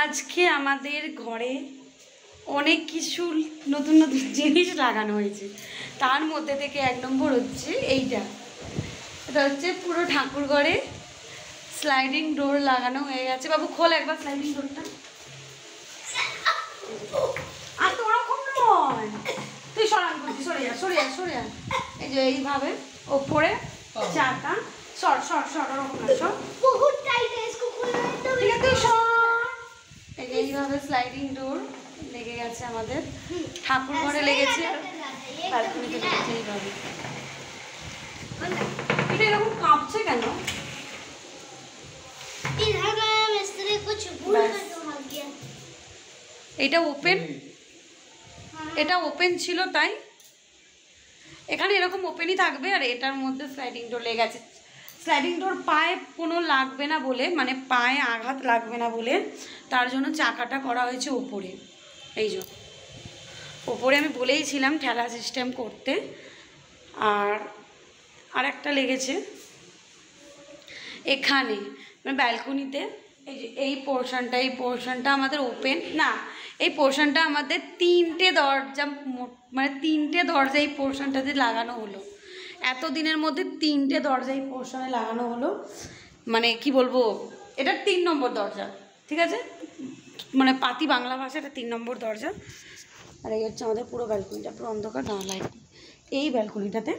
আজকে আমাদের ঘরে অনেক কিছু নতুন নতুন জিনিস লাগানো হয়েছে। তার মধ্যে থেকে এক নম্বর হচ্ছে এইটা। এটা হচ্ছে পুরো ঠাকুর ঘরে স্লাইডিং ডোর লাগানো হয়ে গেছে। বাবু খোল একবার স্লাইডিং ডোরটা। আর তো ওরকম নয়, তুই সরান করছি, সরে যা সরে যা সরে যা। এই যে এইভাবে ওপরে চাকা শর্ট শর্ট শর্ট ওরকম না সব বহুত টাইট है इसको खोलना है तो ঠিক আছে সর। এইভাবে স্লাইডিং ডোর লেগে গেছে আমাদের ঠাকুর ঘরে লেগেছে আর ব্যালকনিতে লেগেছে এইভাবে। এটা এরকম কাঁপছে কেন? এটা ওপেন, এটা ওপেন ছিল তাই এখানে এরকম ওপেনই থাকবে। আর এটার মধ্যে স্লাইডিং ডোর লেগে গেছে। স্লাইডিং ডোর পায়ে কোনো লাগবে না বলে, মানে পায়ে আঘাত লাগবে না বলে তার জন্য চাকাটা করা হয়েছে ওপরে। এই যে ওপরে আমি বলেইছিলাম ঠেলা সিস্টেম করতে। আর একটা লেগেছে এখানে মানে ব্যালকনিতে। এই যে এই পোর্শনটা আমাদের ওপেন না, এই পোর্শনটা আমাদের তিনটে দরজা, মানে তিনটে দরজা এই পোর্শনটাতে লাগানো হলো। এতদিনের মধ্যে তিনটে দরজা এই পোর্শনে লাগানো হলো। মানে কি বলবো, এটা 3 নম্বর দরজা, ঠিক আছে, মানে পাতি বাংলা ভাষা এটা 3 নম্বর দরজা। আর এই হচ্ছে আমাদের পুরো ব্যালকনিটা, পুরো অন্ধকার না লাইট। এই ব্যালকনিটাতে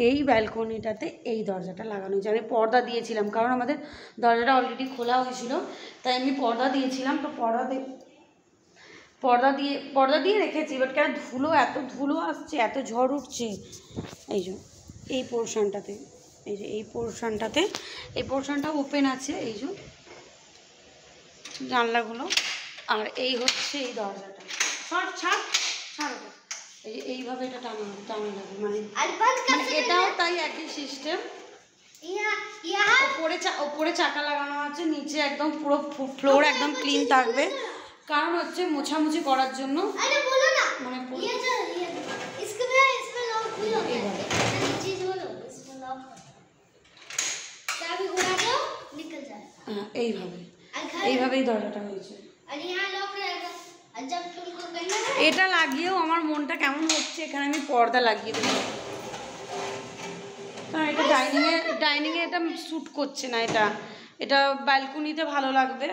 এই ব্যালকনিটাতে এই দরজাটা লাগানো হয়েছে। আমি পর্দা দিয়েছিলাম কারণ আমাদের দরজাটা অলরেডি খোলা হয়েছিল, তাই আমি পর্দা দিয়েছিলাম। তো পর্দা দিয়ে রেখেছি। বাট কেন ধুলো, এত ধুলো আসছে, এত ঝড় উঠছে। এই পোর্শনটাতে এই পোর্শনটা ওপেন আছে, এই যে জানলাগুলো। আর এই হচ্ছে এই দরজাটা। ছাড়ো এইভাবে এটা টানা যাবে, মানে এটাও তাই একই সিস্টেম। ওপরে চাকা লাগানো আছে, নিচে একদম পুরো ফ্লোর একদম ক্লিন থাকবে। কারণ হচ্ছে মোছামুছি করার জন্য, মানে এইভাবেই দরজাটা হয়েছে। এটা লাগিয়েও আমার মনটা কেমন হচ্ছে, এখানে আমি পর্দা লাগিয়ে দেবো। কারণ এটা ডাইনিংয়ে এটা শ্যুট করছে না। এটা ব্যালকনিতে ভালো লাগবে,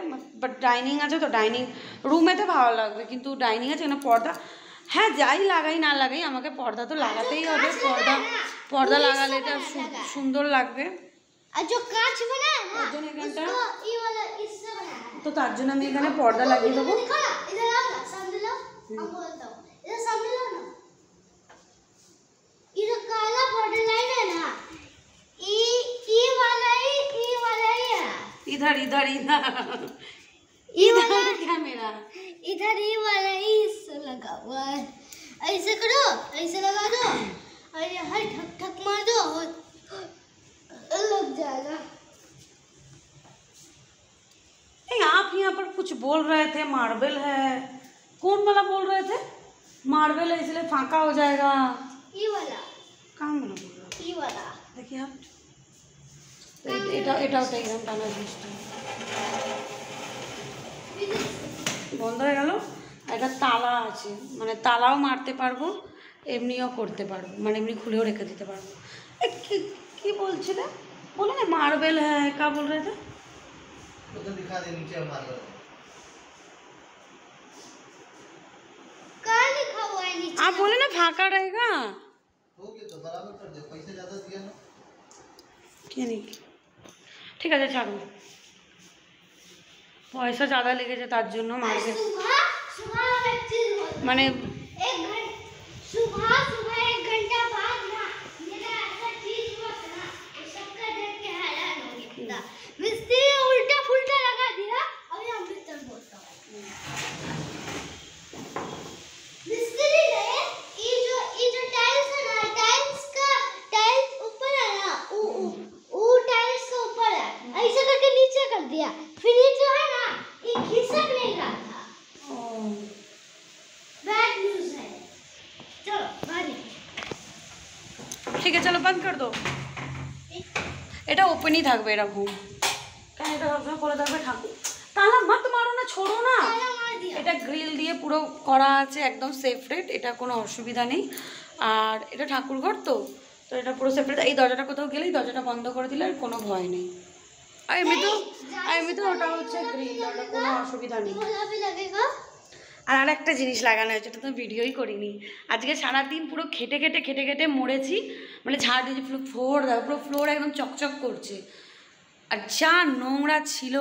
বাট ডাইনিং আছে তো, ডাইনিং রুমেতে ভালো লাগবে, কিন্তু ডাইনিং আছে কেন পর্দা। হ্যাঁ, যাই লাগাই না লাগাই আমাকে পর্দা তো লাগাতেই হবে। পর্দা লাগালে এটা সুন্দর লাগবে। তো তার জন্য আমি এখানে পর্দা লাগিয়ে দেবো। इधर क्या मेरा इधर ये वाला ही लगा हुआ है। ऐसे करो, ऐसे लगा दो और यहाँ ठक ठक मार दो और लग जाएगा। आप यहाँ पर कुछ बोल रहे थे मार्बल है, कौन वाला बोल रहे थे? मार्बल है इसलिए फाका हो जाएगा। ये वाला कहाँ वाला बोल रहा? ये वाला देखिए आप, এটাও একদম টানা সিস্টেম বন্ধ হয়ে গেল। একটা তালা আছে, মানে তালাও মারতে পারবো, এমনিও করতে পারবো, মানে এমনি খুলেও রেখে দিতে পারবো। কি বলছিলে? बोलो ना मार्बल है, क्या बोल रहे थे? तो दिखा दे नीचे मार्बल कहाँ लिखा हुआ है नीचे? आप बोले ना फाका रहेगा। हो गया तो बराबर कर दे, पैसे ज्यादा दिया ना। क्या नहीं, ঠিক আছে ছাড়ো, পয়সা ज़्यादा লেগেছে তার জন্য মার্বেল। মানে सुबह 1 घंटा बाद ना मेरा ऐसा चीज हुआ था ना, सबका देख के हैरान हो गया। मिस्त्री उल्टा फुल्टा लगा दिया। अभी हम मिस्त्री बोलता हूँ, मिस्त्री ने ये जो टाइल्स है ना, टाइल्स ऊपर है ना, वो टाइल्स के ऊपर है, ऐसे करके नीचे कर दिया। फिर ये जो है ना, ये खिसक नहीं रहा था। बैड न्यूज़ है। चलो बाहर, ठीक है चलो बंद कर दो। এটা ওপেনই থাকবে এরকম। কেন এটা সবসময় খোলা থাকবে। ঠাকুর তালা মত মারো না, ছোড়ো না। ताला मार दिया। এটা গ্রিল দিয়ে পুরো করা আছে, একদম সেপারেট, এটা কোনো অসুবিধা নেই। আর এটা ঠাকুরঘর তো তো এটা পুরো সেপারেট। এই দরজাটা কোথাও গেলেই দরজাটা বন্ধ করে দিলে আর কোনো ভয় নেই। আর এমনিতেও ওটা হচ্ছে গ্রিল, ওটা কোনো অসুবিধা নেই। ताला भी लगेगा। আর একটা জিনিস লাগানো হয়েছে, এটা তো ভিডিওই করিনি। আজকে সারাদিন পুরো খেটে খেটে মরেছি, মানে ঝাড় দিয়েছি পুরো ফ্লোর, পুরো ফ্লোর একদম চকচক করছে। আর যা নোংরা ছিল,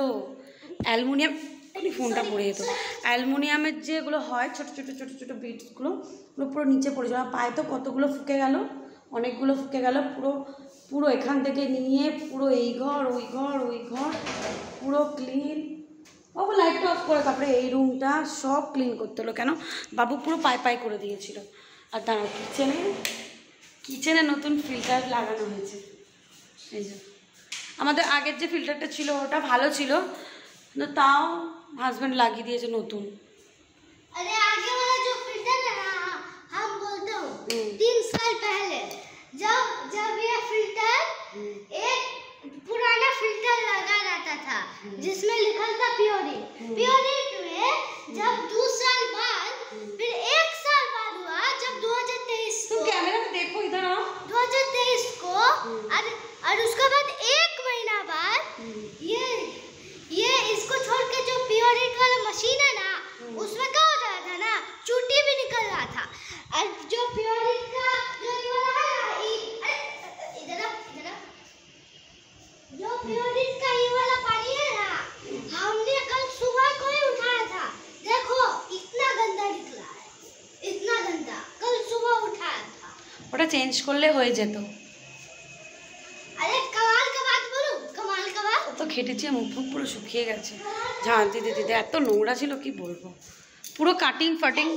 অ্যালুমিনিয়াম, ফোনটা পড়ে যেত, অ্যালুমিনিয়ামের যেগুলো হয় ছোটো ছোটো ছোটো ছোটো বিটসগুলো, ওগুলো পুরো নিচে পড়েছিল। আমার পায়ে তো কতগুলো ফুকে গেল, অনেকগুলো ফুকে গেল। পুরো পুরো এখান থেকে নিয়ে পুরো এই ঘর ওই ঘর ওই ঘর পুরো ক্লিন। বাবু লাইটটা অফ করে তারপরে এই রুমটা সব ক্লিন করতে হলো, কেন বাবু পুরো পাই করে দিয়েছিল। আর দাঁড়া, কিচেনে নতুন ফিল্টার লাগানো হয়েছে। এই যে আমাদের আগের যে ফিল্টারটা ছিল ওটা ভালো ছিল, কিন্তু তাও হাজব্যান্ড লাগিয়ে দিয়েছে নতুন। अरे आगे वाला जो फिल्टर है ना, हम बोलते हो 3 साल पहले जब ये फिल्टर एक पुराना फिल्टर लगा रहता था जिसमें लिखा था प्योरिट। प्योरिट में जब 2 साल बाद, फिर 1 साल बाद हुआ जब 2023 तुम कैमरा में देखो, इधर आओ। 2023 को, और उसके बाद 1 महीना बाद ये इसको छोड़ के जो प्योरिट वाला मशीन है ना, उसमें क्या हो रहा था ना, चूटी भी निकल रहा था। और जो प्योरिट का जो ये वाला है ना, इधर जो प्योरिट का ये वाला पानी है ना, हमने कल सुबह को ही उठाया था। देखो इतना गंदा निकला है, इतना गंदा, कल सुबह उठाया था। ওটা চেঞ্জ করলে হয়ে যেত। अरे कमाल का बात बोलूं, कमाल का बात। তো খেটেছি, মুখ পুরো শুকিয়ে গেছে ঝাঁট দিতে দিতে, এত নোংরা ছিল কি বলবো। পুরো কাটিং ফাটিং,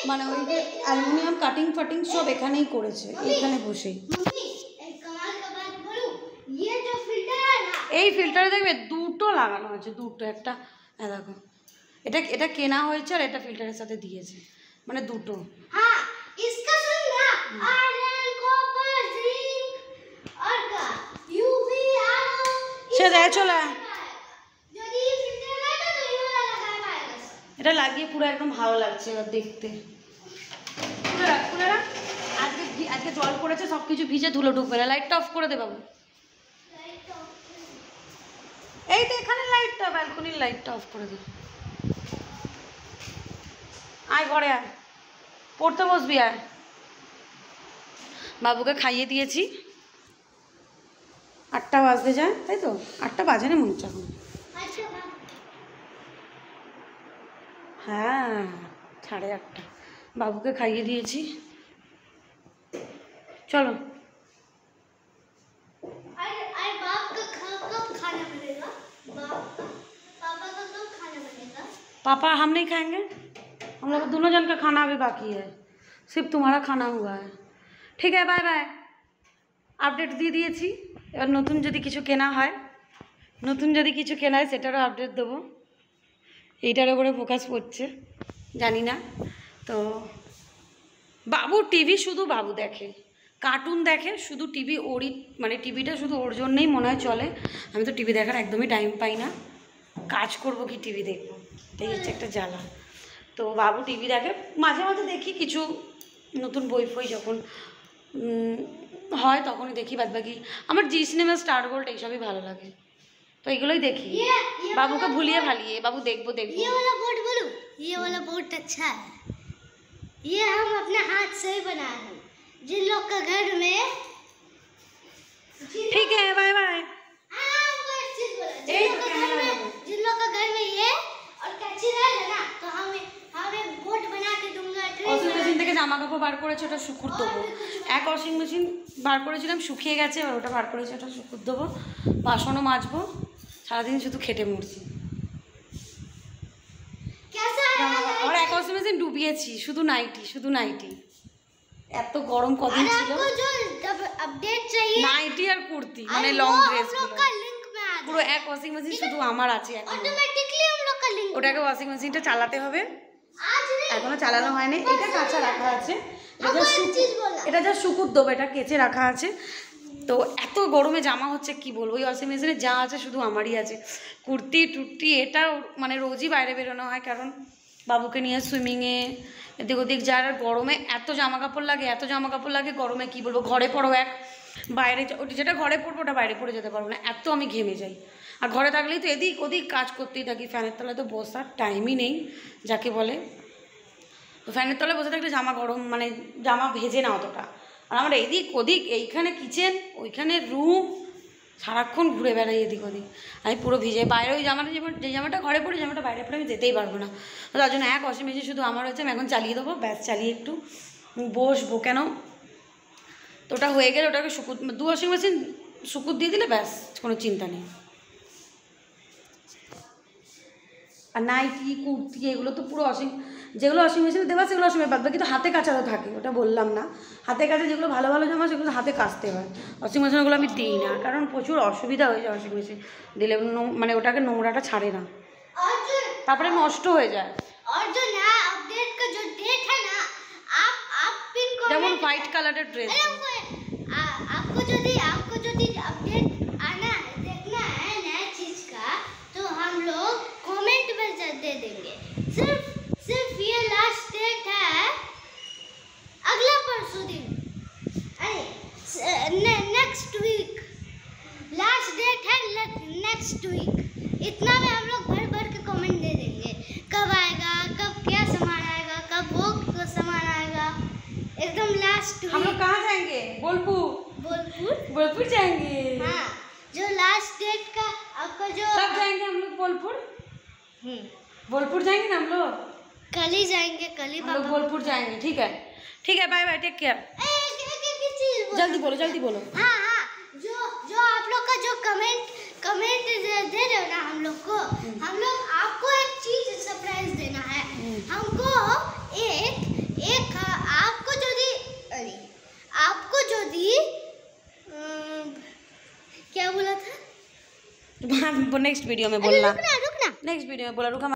মানে ওই যে অ্যালুমিনিয়াম কাটিং ফাটিং সব এখানেই করেছে, এইখানে বসেই। मम्मी एक कमाल का बात बोलूं, ये जो फिल्टर है ना, এই ফিল্টারে দেখবে দুটো লাগানো আছে, দুটো। একটা দেখো, এটা কেনা হয়েছে আর এটা ফিল্টারের সাথে দিয়েছে, মানে দুটো। हाँ इसका सुन ना, आयरन कॉपर जिंक और का यूवी आर সে দেয় চলে। যদি ये फिल्टर है ना, तो ये वाला लगा पाएगा। এটা লাগিয়ে পুরো একদম ভালো লাগছে এবার দেখতে। খুলে রাখ। আজকে জল পড়েছে, সব কিছু ভিজে ধুলো ঢুকবে না। লাইটটা অফ করে দে বাবু। এই তো এখানে লাইটটা, ব্যালকনির লাইটটা অফ করে দে। আয় ঘরে আয়, পড়তে বসবি আয়। বাবুকে খাইয়ে দিয়েছি, 8টা বাজতে যায়, তাই তো 8টা বাজে না মনে হচ্ছে এখন। अच्छा হ্যাঁ 8:30। বাবুকে খাইয়ে দিয়েছি, চলো। अरे बाप का कब खाना बनेगा, बाप का, पापा का कब खाना बनेगा। पापा हम नहीं खाएंगे, हम लोग दोनों जन का खाना अभी बाकी है, सिर्फ तुम्हारा खाना हुआ है। ठीक है, बाय बाय। আপডেট দিয়ে দিয়েছি, এবার নতুন যদি কিছু কেনা হয় সেটারও আপডেট দেবো। এইটার উপরে ফোকাস করছে জানি না। তো বাবু টিভি শুধু বাবু দেখে, কার্টুন দেখে শুধু, টিভি ওরই, মানে টিভিটা শুধু ওর জন্যই মনে হয় চলে। আমি তো টিভি দেখার একদমই টাইম পাই না, কাজ করব কি টিভি দেখবো, এটাই হচ্ছে একটা জ্বালা। তো বাবু টিভি দেখে, মাঝে মাঝে দেখি কিছু নতুন বই ফই যখন হয় তখনই দেখি, বাদ বাকি আমার জি সিনেমা, স্টার গোল্ড এইসবই ভালো লাগে, তো এগুলোই দেখি। বাবুকে ভুলিয়ে ভালিয়ে, বাবু দেখবো। ये वाला बोर्ड बोलूं, ये वाला बोर्ड अच्छा है, ये हम अपने हाथ से ही बनाए हैं। जिन लोग का घर में, ठीक है, बाय बाय। हमको एक चीज बोला, जिन लोग का घर में ये और कैची रहेगा ना, तो हमें बोर्ड बना के दूंगा। ওয়াশিং মেশিন থেকে জামা কাপড় বার করেছে, ওটা শুকুর দেবো। এক ওয়াশিং মেশিন বার করেছিলাম, শুকিয়ে গেছে, এবার ওটা বার করেছে, ওটা শুকুর দেবো। বাসনও মাজবো, সারাদিন শুধু খেটে মরছি। कैसा है আর এক ওয়াশিং মেশিন ডুবিয়েছি, শুধু নাইটি। এত গরম কদিন ছিল, आपको जो अपडेट चाहिए, নাইটি আর কুর্তি, মানে লং ড্রেস हम लोग का लिंक में आ পুরো এক ওয়াশিং মেশিন শুধু আমার আছে এখন। ऑटोमेटिकली हम लोग का लिंक। ওটাকে ওয়াশিং মেশিনটা চালাতে হবে, आज नहीं, এখনো চালানো হয়নি। এটা কাঁচা রাখা আছে, हमको एक चीज बोला, এটা যা শুকুর দেবো, এটা কেচে রাখা আছে। তো এত গরমে জামা হচ্ছে কি বলবো, ওই ওয়াশিং মেশিনে যা আছে শুধু আমারই আছে, কুর্তি টুর্তি, এটা মানে রোজই বাইরে বেরোনো হয়, কারণ বাবুকে নিয়ে সুইমিংয়ে এদিক ওদিক যার, গরমে এত জামা কাপড় লাগে, এত জামা কাপড় লাগে গরমে কি বলবো। ঘরে পরো এক, বাইরে ওটা যেটা ঘরে পরবো ওটা বাইরে পরে যেতে পারবো না, এত আমি ঘেমে যাই। আর ঘরে থাকলেই তো এদিক ওদিক কাজ করতেই থাকি, ফ্যানের তলায় তো বসার টাইমই নেই যাকে বলে। তো ফ্যানের তলায় বসে থাকলে জামা গরম মানে জামা ভেজে না অতটা। আর আমরা এদিক ওদিক, এইখানে কিচেন ওইখানে রুম, সারাক্ষণ ঘুরে বেড়াই এদিক ওদিক, আমি পুরো ভিজে। বাইরে ওই জামাটা যে জামাটা ঘরে পরে জামাটা বাইরে পরে আমি যেতেই পারবো না। তার জন্য এক ওয়াশিং মেশিন শুধু আমার হচ্ছে, আমি এখন চালিয়ে দেবো, ব্যাস চালিয়ে একটু বসবো, কেন তো ওটা হয়ে গেলে ওটাকে শুকুর, 2 ওয়াশিং মেশিন শুকুর দিয়ে দিলে ব্যাস কোনো চিন্তা নেই। আর নাইটি কুর্তি এগুলো তো পুরো যেগুলো ওয়াশিং মেশিনে দেওয়া সেগুলো ওয়াশিং মেশিনে বাদ, কিন্তু হাতে কাচানো থাকে, ওটা বললাম না। হাতে কাচা যেগুলো ভালো ভালো জামা সেগুলো হাতে কাচতে হয়, ওয়াশিং মেশিনগুলো আমি দিই না, কারণ প্রচুর অসুবিধা হয়ে যায় ওয়াশিং মেশিন দিলে, মানে ওটাকে নোংরাটা ছাড়ে না, তারপরে নষ্ট হয়ে যায়। और जो नया अपडेट का जो डेट है ना, आप पिन को যেমন হোয়াইট कालर ड्रेस, आपको जो अपडेट आना है, देखना है नया चीज का, तो हम लोग कमेंट में दे देंगे। सिर्फ ये लास्ट डेट है अगला परसों दिन, अरे नेक्स्ट वीक लास्ट डेट है, नेक्स्ट वीक। इतना में हम लोग भर के कमेंट दे देंगे, कब आएगा, कब क्या सामान आएगा, कब वो सामान आएगा, एकदम लास्ट हम लोग वीक। कहाँ जाएंगे? बोलपुर जाएंगे। हाँ, जो लास्ट डेट का आपका जो कब जाएंगे हम लोग? बोलपुर जाएंगे ना हम लोग, कल ही जाएंगे, कल ही हम लोग बोलपुर जाएंगे। ठीक है बाय बाय, टेक केयर। जल्दी बोलो। हाँ, जो आप लोग का जो कमेंट दे रहे हो ना हम लोग को, हम लोग आपको एक चीज सरप्राइज देना है हमको। एक आपको जो दी क्या बोला था? नेक्स्ट वीडियो में बोलना, रुकना नेक्स्ट वीडियो में बोला, रुका।